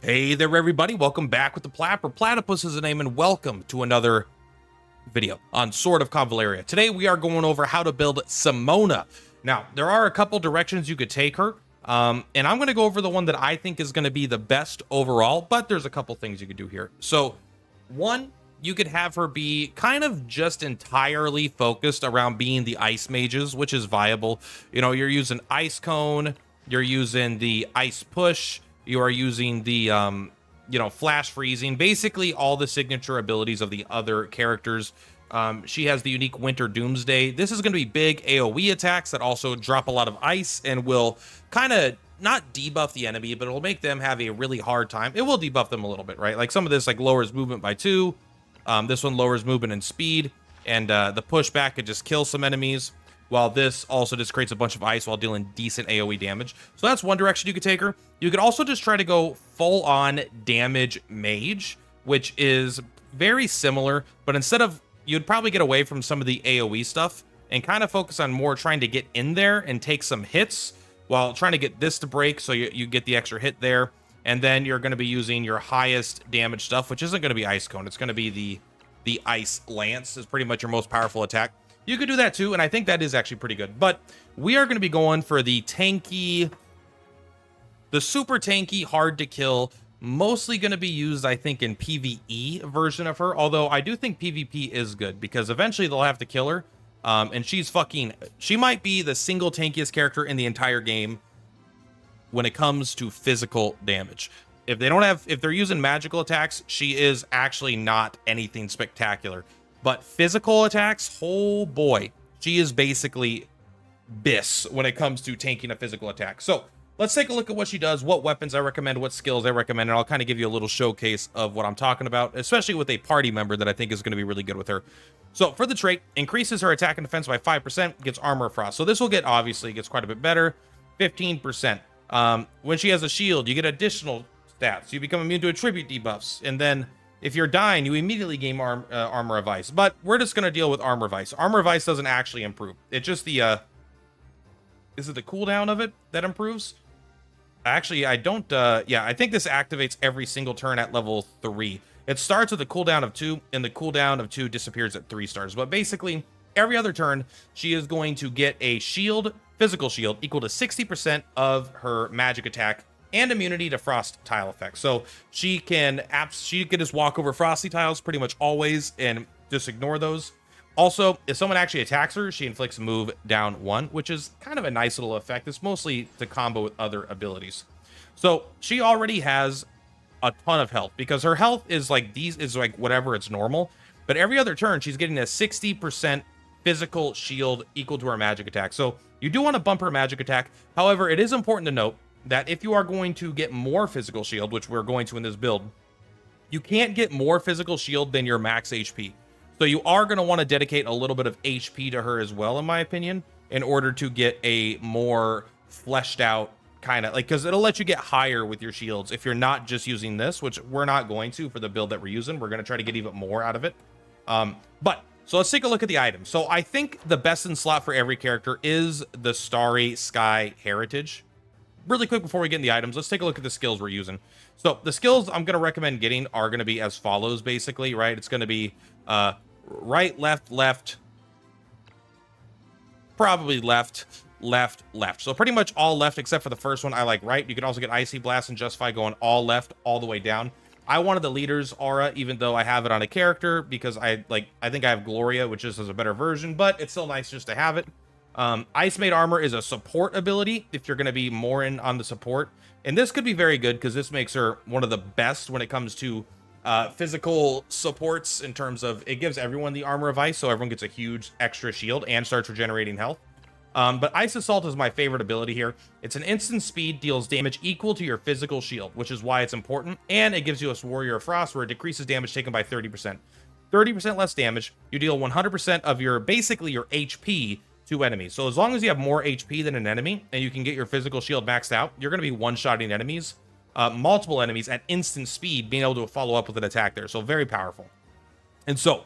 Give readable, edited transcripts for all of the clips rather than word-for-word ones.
Hey there, everybody. Welcome back with the Purplatypus is the name, and welcome to another video on Sword of Convallaria. Today, we are going over how to build Simona. Now, there are a couple directions you could take her, and I'm going to go over the one that I think is going to be the best overall, but there's a couple things you could do here. So, one, you could have her be kind of just entirely focused around being the ice mages, which is viable. You know, you're using Ice Cone, you're using the Ice Push, you are using the, flash freezing, basically all the signature abilities of the other characters. She has the unique Winter Doomsday. This is going to be big AoE attacks that also drop a lot of ice and will kind of not debuff the enemy, but it'll make them have a really hard time. It will debuff them a little bit, right? Like some of this like lowers movement by 2. This one lowers movement and speed, and the pushback could just kill some enemies, while this also just creates a bunch of ice while dealing decent AoE damage. So that's one direction you could take her. You could also just try to go full-on damage mage, which is very similar, but instead of, you'd probably get away from some of the AoE stuff and kind of focus on more trying to get in there and take some hits while trying to get this to break, so you get the extra hit there. And then you're going to be using your highest damage stuff, which isn't going to be Ice Cone. It's going to be the Ice Lance is pretty much your most powerful attack. You could do that too, and I think that is actually pretty good. But we are going to be going for the tanky, the super tanky, hard to kill, mostly going to be used, I think, in PvE version of her. Although I do think PvP is good, because eventually they'll have to kill her. And she might be the single tankiest character in the entire game when it comes to physical damage. If they're using magical attacks, she is actually not anything spectacular. But physical attacks, oh boy, she is basically Biss when it comes to tanking a physical attack. So let's take a look at what she does, what weapons I recommend, what skills I recommend, and I'll kind of give you a little showcase of what I'm talking about, especially with a party member that I think is going to be really good with her. So for the trait, increases her attack and defense by 5%, gets Armor of Frost. So this will gets quite a bit better, 15%. When she has a shield, you get additional stats. You become immune to attribute debuffs, and then if you're dying, you immediately gain Armor of Ice. But we're just going to deal with Armor of Ice. Armor of Ice doesn't actually improve. It's just the, is it the cooldown of it that improves? Actually, I don't, yeah, I think this activates every single turn at level 3. It starts with a cooldown of 2, and the cooldown of 2 disappears at 3 stars. But basically, every other turn, she is going to get a shield, physical shield, equal to 60% of her magic attack, and immunity to frost tile effects. So she can just walk over frosty tiles pretty much always and just ignore those. Also, if someone actually attacks her, she inflicts move down 1, which is kind of a nice little effect. It's mostly to combo with other abilities. So she already has a ton of health, because her health is like whatever, it's normal. But every other turn, she's getting a 60% physical shield equal to her magic attack. So you do want to bump her magic attack. However, it is important to note that if you are going to get more physical shield, which we're going to in this build, you can't get more physical shield than your max HP. So you are going to want to dedicate a little bit of HP to her as well, in my opinion, in order to get a more fleshed out kind of, like, because it'll let you get higher with your shields if you're not just using this, which we're not going to for the build that we're using. We're going to try to get even more out of it. So let's take a look at the items. So I think the best in slot for every character is the Starry Sky Heritage. Really quick before we get in the items, let's take a look at the skills we're using. So the skills I'm going to recommend getting are going to be as follows, basically, right? It's going to be right, left, left, probably left, left, left. So pretty much all left except for the first one. I like right. You can also get Icy Blast and Justify going all left all the way down. I wanted the leader's aura, even though I have it on a character, because I think I have Gloria, which just is a better version, but it's still nice just to have it. Ice Made Armor is a support ability if you're going to be more in on the support, and this could be very good because this makes her one of the best when it comes to physical supports, in terms of it gives everyone the Armor of Ice, so everyone gets a huge extra shield and starts regenerating health. But Ice Assault is my favorite ability here. It's an instant speed, deals damage equal to your physical shield, which is why it's important, and it gives you a Warrior of Frost where it decreases damage taken by 30%. 30% less damage, you deal 100% of your HP to enemies. So as long as you have more HP than an enemy and you can get your physical shield maxed out, you're going to be one-shotting enemies, multiple enemies at instant speed, being able to follow up with an attack there. So very powerful. And so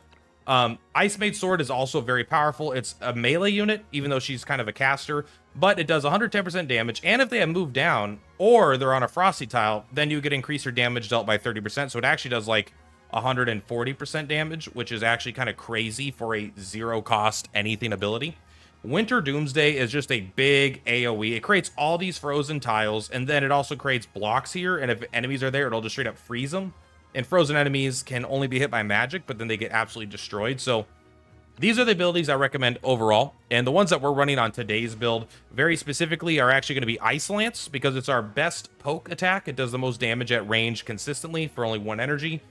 Ice Maid Sword is also very powerful. It's a melee unit, even though she's kind of a caster, but it does 110% damage. And if they have moved down or they're on a Frosty tile, then you get increase your damage dealt by 30%. So it actually does like 140% damage, which is actually kind of crazy for a zero cost anything ability. Winter Doomsday is just a big AoE. It creates all these frozen tiles, and then it also creates blocks here, and if enemies are there, it'll just straight up freeze them. And frozen enemies can only be hit by magic, but then they get absolutely destroyed. So these are the abilities I recommend overall, and the ones that we're running on today's build very specifically are actually going to be Ice Lance, because it's our best poke attack. It does the most damage at range consistently for only 1 energy.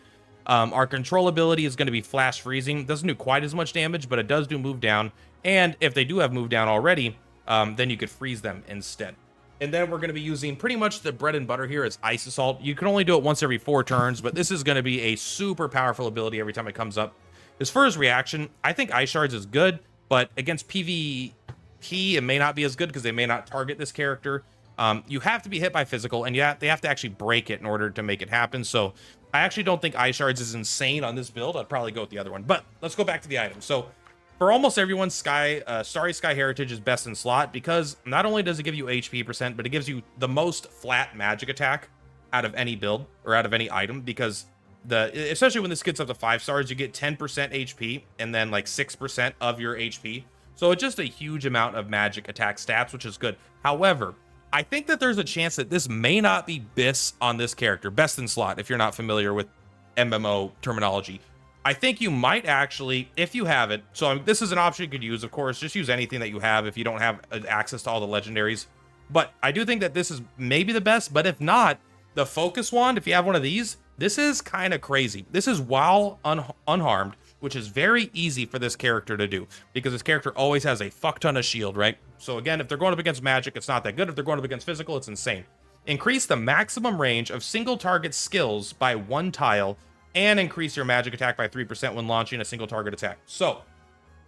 Our control ability is going to be Flash Freezing. Doesn't do quite as much damage, but it does do Move Down. And if they do have Move Down already, then you could freeze them instead. And then we're going to be using pretty much the bread and butter here is Ice Assault. You can only do it once every 4 turns, but this is going to be a super powerful ability every time it comes up. As far as reaction, I think Ice Shards is good, but against PvP, it may not be as good because they may not target this character. You have to be hit by physical, and they have to actually break it in order to make it happen. So I actually don't think Ice Shards is insane on this build. I'd probably go with the other one. But let's go back to the item. So for almost everyone, Starry Sky Heritage is best in slot because not only does it give you HP percent, but it gives you the most flat magic attack out of any build or out of any item, because especially when this gets up to 5 stars, you get 10% HP and then like 6% of your HP. So it's just a huge amount of magic attack stats, which is good. However, I think that there's a chance that this may not be BIS on this character, best in slot, if you're not familiar with MMO terminology. I think you might actually, if you have it, so this is an option you could use, of course, just use anything that you have if you don't have access to all the legendaries. But I do think that this is maybe the best, but if not, the Focus Wand, if you have one of these, this is kind of crazy. This is while unharmed, which is very easy for this character to do because this character always has a fuck ton of shield, right? So again, if they're going up against magic, it's not that good. If they're going up against physical, it's insane. Increase the maximum range of single target skills by 1 tile and increase your magic attack by 3% when launching a single target attack. So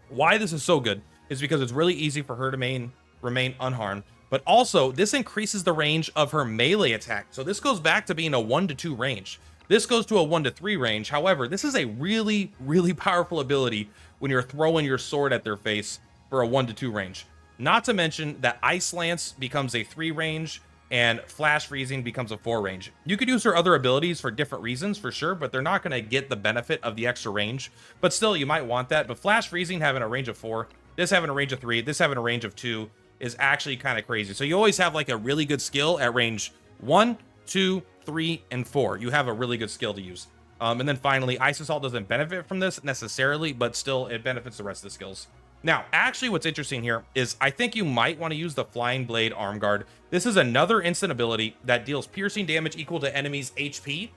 why this is so good is because it's really easy for her to remain unharmed, but also this increases the range of her melee attack. So this goes back to being a 1 to 2 range. This goes to a 1 to 3 range. However, this is a really, really powerful ability when you're throwing your sword at their face for a 1 to 2 range. Not to mention that Ice Lance becomes a 3 range and Flash Freezing becomes a 4 range. You could use her other abilities for different reasons for sure, but they're not going to get the benefit of the extra range. But still, you might want that. But Flash Freezing having a range of 4, this having a range of 3, this having a range of 2 is actually kind of crazy. So you always have like a really good skill at range 1, 2, 3, and 4. You have a really good skill to use. And then finally, Ice Assault doesn't benefit from this necessarily, but still it benefits the rest of the skills. Now, actually what's interesting here is I think you might want to use the Flying Blade Arm Guard. This is another instant ability that deals piercing damage equal to enemies' HP.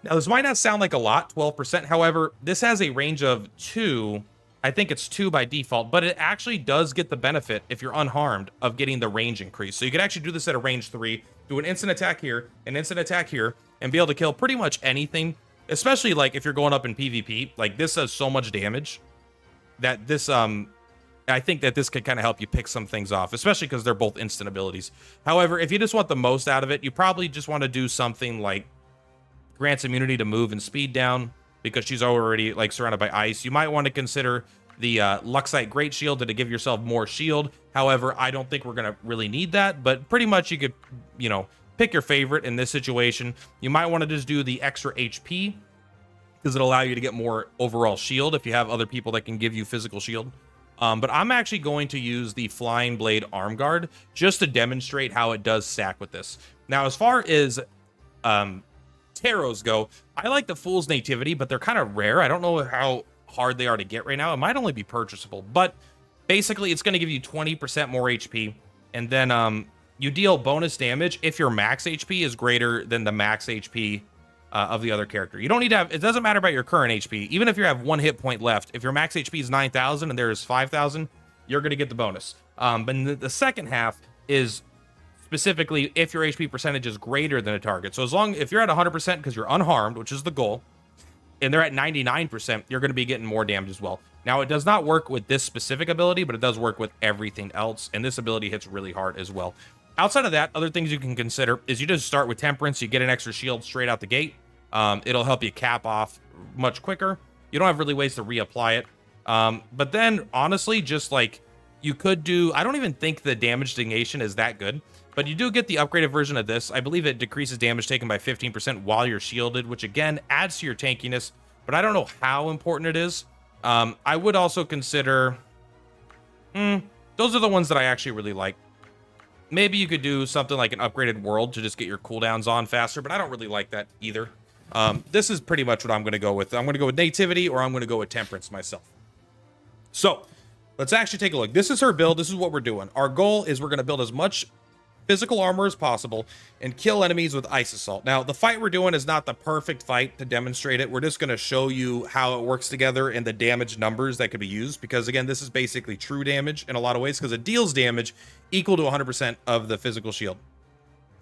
Now, this might not sound like a lot, 12%. However, this has a range of 2. I think it's 2 by default, but it actually does get the benefit, if you're unharmed, of getting the range increase. So you could actually do this at a range 3, do an instant attack here, an instant attack here, and be able to kill pretty much anything, especially like if you're going up in PvP. Like, this does so much damage that this, I think that this could kind of help you pick some things off, especially because they're both instant abilities. However, if you just want the most out of it, you probably just want to do something like grants immunity to move and speed down, because she's already like surrounded by ice. You might want to consider the Luxite Great Shield to give yourself more shield. However, I don't think we're going to really need that, but pretty much you could, you know, pick your favorite in this situation. You might want to just do the extra HP, because it'll allow you to get more overall shield if you have other people that can give you physical shield. But I'm actually going to use the Flying Blade Arm Guard just to demonstrate how it does stack with this. Now, as far as Taros go, I like the Fool's Nativity, but they're kind of rare. I don't know how hard they are to get right now. It might only be purchasable, but basically it's going to give you 20% more HP, and then you deal bonus damage if your max HP is greater than the max HP of the other character. You don't need to have, it doesn't matter about your current HP. Even if you have 1 hit point left, if your max HP is 9,000 and there is 5,000, you're going to get the bonus. But the second half is specifically if your HP percentage is greater than a target. So if you're at 100% because you're unharmed, which is the goal, and they're at 99%, you're going to be getting more damage as well. Now, it does not work with this specific ability, but it does work with everything else, and this ability hits really hard as well. Outside of that, other things you can consider is you just start with Temperance. You get an extra shield straight out the gate. It'll help you cap off much quicker. You don't have really ways to reapply it. But then, honestly, just like, you could do... I don't even think the damage negation is that good. But you do get the upgraded version of this. I believe it decreases damage taken by 15% while you're shielded, which, again, adds to your tankiness. But I don't know how important it is. I would also consider... those are the ones that I actually really like. Maybe you could do something like an upgraded world to just get your cooldowns on faster, but I don't really like that either. This is pretty much what I'm going to go with. I'm going to go with nativity, or I'm going to go with temperance myself. So let's actually take a look. This is her build. This is what we're doing. Our goal is we're going to build as much physical armor as possible and kill enemies with ice assault. Now, the fight we're doing is not the perfect fight to demonstrate it. We're just going to show you how it works together and the damage numbers that could be used, because again, this is basically true damage in a lot of ways, because it deals damage equal to 100% of the physical shield.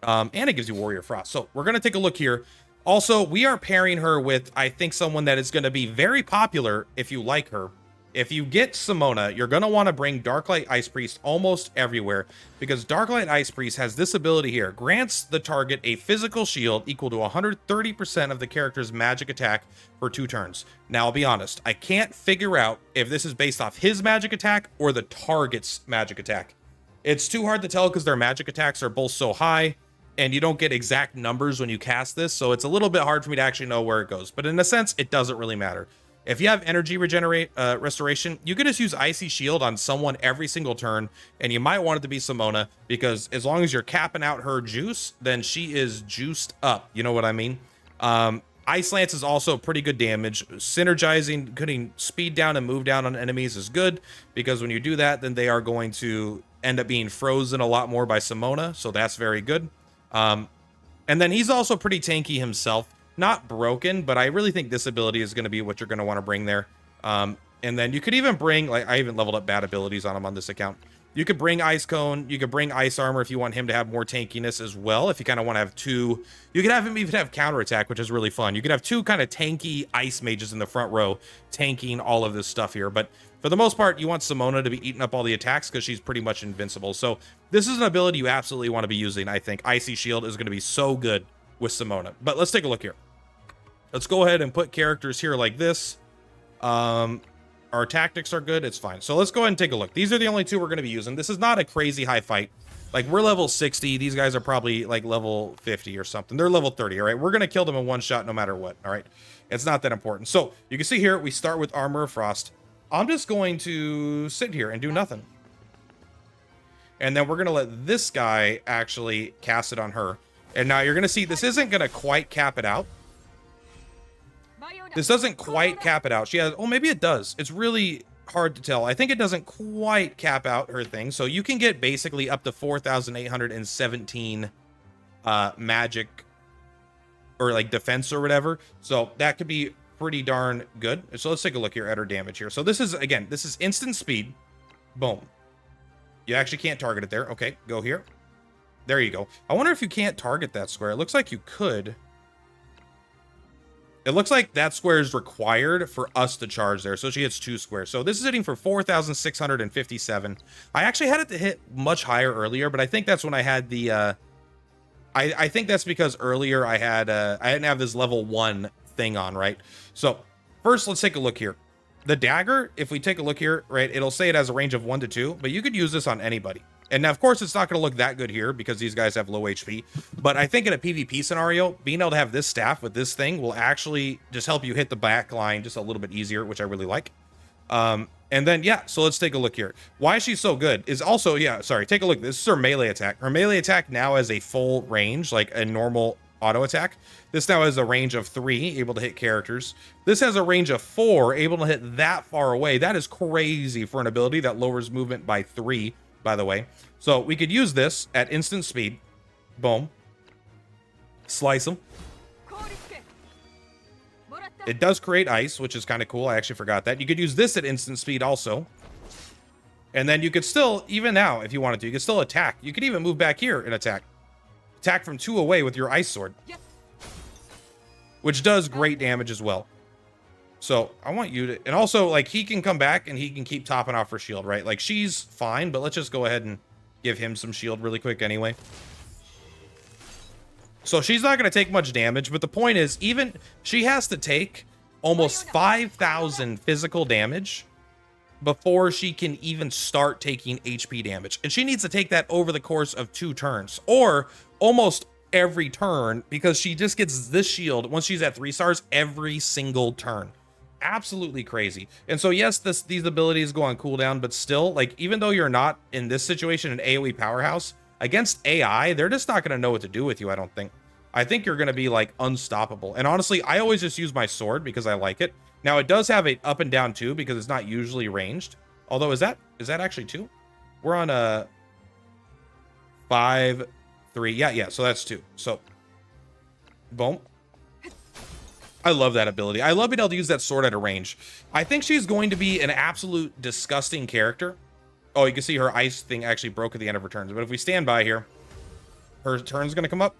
And it gives you Warrior Frost. So we're going to take a look here. Also, we are pairing her with, I think, someone that is going to be very popular if you like her. If you get Simona, you're going to want to bring Darklight Ice Priest almost everywhere, because Darklight Ice Priest has this ability here. Grants the target a physical shield equal to 130% of the character's magic attack for 2 turns. Now, I'll be honest, I can't figure out if this is based off his magic attack or the target's magic attack. It's too hard to tell because their magic attacks are both so high, and you don't get exact numbers when you cast this, so it's a little bit hard for me to actually know where it goes. But in a sense, it doesn't really matter. If you have energy restoration, you could just use Icy Shield on someone every single turn, and you might want it to be Simona, because as long as you're capping out her juice, then she is juiced up. You know what I mean? Ice Lance is also pretty good damage. Synergizing, putting speed down and move down on enemies is good, because when you do that, then they are going to end up being frozen a lot more by Simona, so that's very good. And then he's also pretty tanky himself. Not broken, but I really think this ability is going to be what you're going to want to bring there. And then you could even bring, like, I even leveled up bad abilities on him on this account. You could bring Ice Cone. You could bring Ice Armor if you want him to have more tankiness as well. If you kind of want to have 2, you could have him even have counterattack, which is really fun. You could have 2 kind of tanky ice mages in the front row tanking all of this stuff here. But for the most part, you want Simona to be eating up all the attacks because she's pretty much invincible. So this is an ability you absolutely want to be using, I think. Icy Shield is going to be so good with Simona. But let's take a look here. Let's go ahead and put characters here like this. Our tactics are good. It's fine. So let's go ahead and take a look. These are the only 2 we're going to be using. This is not a crazy high fight. Like, we're level 60. These guys are probably like level 50 or something. They're level 30. All right. We're going to kill them in one shot no matter what. All right. It's not that important. So you can see here, we start with Armor of Frost. I'm just going to sit here and do nothing. And then we're going to let this guy actually cast it on her. And now you're going to see this isn't going to quite cap it out. This doesn't quite cap it out. She has, oh, maybe it does. It's really hard to tell. I think it doesn't quite cap out her thing. So you can get basically up to 4,817 magic or like defense or whatever. So that could be pretty darn good. So let's take a look here at her damage here. So this is, again, this is instant speed. Boom. You actually can't target it there. Okay, go here. There you go. I wonder if you can't target that square. It looks like you could. It looks like that square is required for us to charge there. So she hits 2 squares. So this is hitting for 4,657. I actually had it to hit much higher earlier, but I think that's when I had the... I think that's because earlier I didn't have this level 1 thing on, right? So first, let's take a look here. The dagger, if we take a look here, right, it'll say it has a range of 1 to 2, but you could use this on anybody. And now, of course, it's not going to look that good here because these guys have low HP. But I think in a PvP scenario, being able to have this staff with this thing will actually just help you hit the back line just a little bit easier, which I really like. And then, yeah, so let's take a look here. Why she's so good is also, yeah, sorry, take a look. This is her melee attack. Her melee attack now has a full range, like a normal auto attack. This now has a range of 3, able to hit characters. This has a range of 4, able to hit that far away. That is crazy for an ability that lowers movement by 3. By the way, so we could use this at instant speed. Boom. Slice them. It does create ice, which is kind of cool. I actually forgot that. You could use this at instant speed also. And then you could still, even now, if you wanted to, you could still attack. You could even move back here and attack. Attack from 2 away with your ice sword. Which does great damage as well. So I want you to, and also like he can come back and he can keep topping off her shield, right? Like she's fine, but let's just go ahead and give him some shield really quick anyway. So she's not going to take much damage, but the point is even she has to take almost 5,000 physical damage before she can even start taking HP damage. And she needs to take that over the course of 2 turns, or almost every turn, because she just gets this shield once she's at 3 stars every single turn. Absolutely crazy. And so yes, these abilities go on cooldown, but still, like, even though you're not in this situation an AoE powerhouse, against AI, they're just not going to know what to do with you, I don't think. I think you're going to be like unstoppable. And honestly, I always just use my sword because I like it. Now it does have a up and down too, because it's not usually ranged. Although is that actually 2? We're on a 5, 3. Yeah, so that's 2. So boom. I love that ability. I love being able to use that sword at a range. I think she's going to be an absolute disgusting character. Oh, you can see her ice thing actually broke at the end of her turns. But if we stand by here, her turn's going to come up.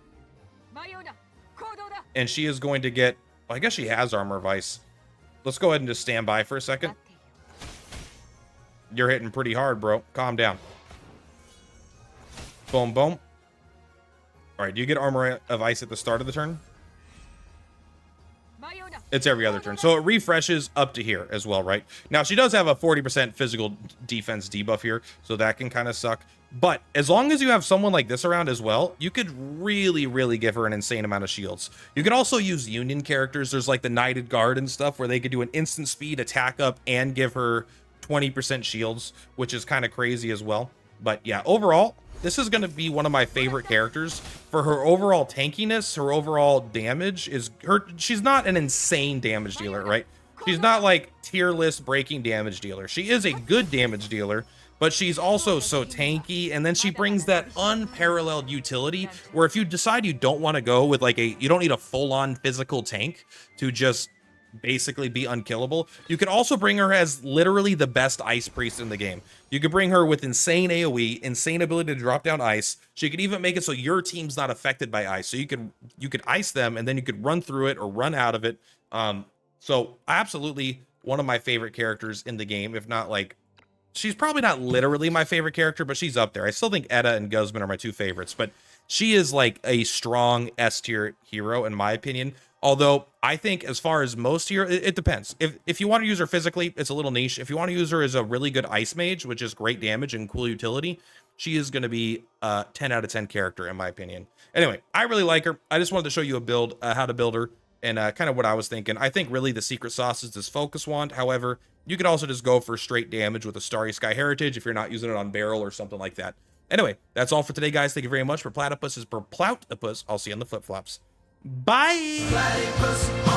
And she is going to get... Well, I guess she has Armor of Ice. Let's go ahead and just stand by for a second. You're hitting pretty hard, bro. Calm down. Boom, boom. All right, do you get Armor of Ice at the start of the turn? It's every other turn. So it refreshes up to here as well, right? Now, she does have a 40% physical defense debuff here, so that can kind of suck. But as long as you have someone like this around as well, you could really, really give her an insane amount of shields. You can also use Union characters. There's like the Knighted Guard and stuff where they could do an instant speed attack up and give her 20% shields, which is kind of crazy as well. But yeah, overall, this is going to be one of my favorite characters for her overall tankiness. Her overall damage is she's not an insane damage dealer, right? She's not like tier list breaking damage dealer. She is a good damage dealer, but she's also so tanky. And then she brings that unparalleled utility where if you decide you don't want to go with like you don't need a full on physical tank to just basically be unkillable. You could also bring her as literally the best ice priest in the game. You could bring her with insane AoE, insane ability to drop down ice. She could even make it so your team's not affected by ice. So you could ice them and then you could run through it or run out of it. So absolutely one of my favorite characters in the game, if not like, she's probably not literally my favorite character, but she's up there. I still think Edda and Guzman are my 2 favorites, but she is like a strong S tier hero in my opinion. Although I think as far as most here, it depends. If you want to use her physically, it's a little niche. If you want to use her as a really good ice mage, which is great damage and cool utility, she is going to be a 10 out of 10 character in my opinion. Anyway, I really like her. I just wanted to show you a build, how to build her and kind of what I was thinking. I think really the secret sauce is this focus wand. However, you could also just go for straight damage with a Starry Sky Heritage if you're not using it on barrel or something like that. Anyway, that's all for today, guys. Thank you very much. Purplatypus is Purplatypus. I'll see you on the flip-flops. Bye! Platypus.